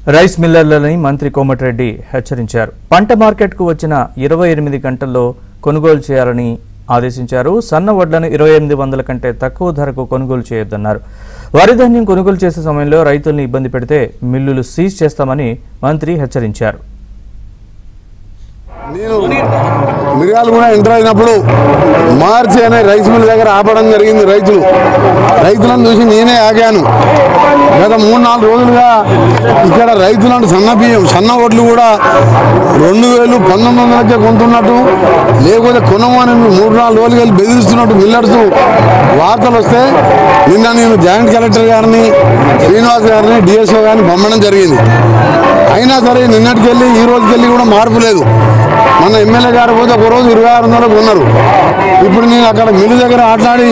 Rice మిల్లర్లని మంత్రి కోమటిరెడ్డి హెచ్చరించారు. పంట మార్కెట్కు వచ్చిన 28 గంటల్లో కొనుగోలు చేయాలని ఆదేశించారు. సన్న వడ్లను 2800 కంటే తక్కువ ధరకు కొనుగోలు చేయొద్దన్నారు. వరి ధాన్యం కొనుగోలు చేసే సమయంలో రైతుల్ని ఇబ్బంది పెడితే మిల్లులు సీజ్ చేస్తామని మంత్రి హెచ్చరించారు. నేను మిర్యాలు కూడా ఎంటర్ అయినప్పుడు మార్చి అనే రైస్ మిల్ దగ్గర ఆపడం జరిగింది. రైతులను చూసి నేనే ఆగాను. గత 3-4 రోజులుగా ఇక్కడ రైతులను సన్న ఓట్లు కూడా 2000-1900కే కొంటున్నట్టు, లేకపోతే కొనమని 3-4 రోజులు వెళ్ళి బెదిరిస్తున్నట్టు మిల్లర్స్ వార్తలు వస్తే నిన్న నేను జాయింట్ కలెక్టర్ గారిని, శ్రీనివాస్ గారిని, డిఎస్ఓ గారిని పంపడం జరిగింది. అయినా సరే నిన్నటికి వెళ్ళి ఈ రోజుకి వెళ్ళి కూడా మార్పు లేదు. మన ఎమ్మెల్యే గారు పోతే ఒక రోజు 2600 ఉన్నారు. ఇప్పుడు నేను అక్కడ మిల్లు దగ్గర మాట్లాడి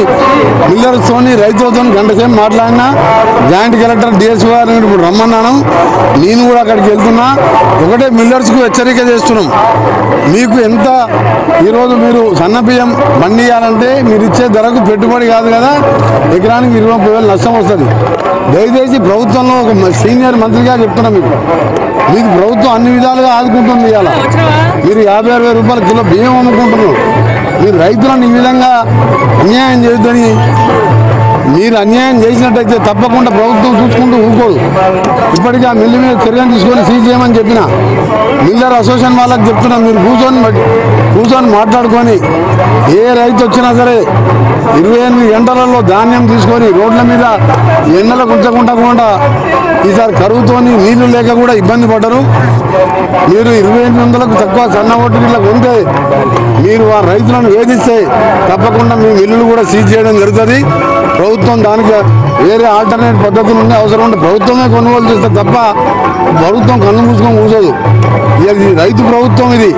మిల్లర్స్తో రైతులతో గంట సేపు మాట్లాడినా, జాయింట్ కలెక్టర్ డిఎస్ఓ గారిని ఇప్పుడు రమ్మన్నాను. నేను కూడా అక్కడికి వెళ్తున్నా. ఒకటే మిల్లర్స్కు హెచ్చరిక చేస్తున్నాం. మీకు ఎంత ఈరోజు మీరు సన్న బియ్యం పండియాలంటే మీరు ఇచ్చే ధరకు పెట్టుబడి కాదు కదా, ఎకరానికి 20,000 నష్టం వస్తుంది. దయచేసి ప్రభుత్వంలో ఒక సీనియర్ మంత్రిగా చెప్తున్నా, మీకు ప్రభుత్వం అన్ని విధాలుగా ఆదుకుంటుంది. ఇవాళ మీరు 50,000 రూపాయల కిలో బియ్యం అమ్ముకుంటున్నారు. మీరు రైతులను ఈ విధంగా అన్యాయం చేయొద్దని, మీరు అన్యాయం చేసినట్టయితే తప్పకుండా ప్రభుత్వం చూసుకుంటూ ఊరుకోదు. ఇప్పటికీ ఆ మిల్లు మీద చర్యలు తీసుకొని సీజ్ చేయమని చెప్పిన మిల్లర్ అసోసియేషన్ వాళ్ళకి చెప్తున్నా, మీరు కూర్చొని మాట్లాడుకొని ఏ రైతు వచ్చినా సరే 28 గంటలలో ధాన్యం తీసుకొని రోడ్ల మీద ఎండలకు ఉంచకుండా, ఈసారి కరువుతోని నీళ్లు లేక కూడా ఇబ్బంది పడ్డారు. మీరు 2800కు తక్కువ సన్న ఓటు గిట్ల కొంటే మీరు ఆ రైతులను వేధిస్తే తప్పకుండా మీ మిల్లులు కూడా సీజ్ చేయడం జరుగుతుంది. ప్రభుత్వం దానికి వేరే ఆల్టర్నేట్ పద్ధతులు ఉండే అవసరం ఉంటే ప్రభుత్వమే కొనుగోలు చేస్తే తప్ప ప్రభుత్వం కన్ను మూసుకొని కూర్చోదు. ఇది రైతు ప్రభుత్వం ఇది.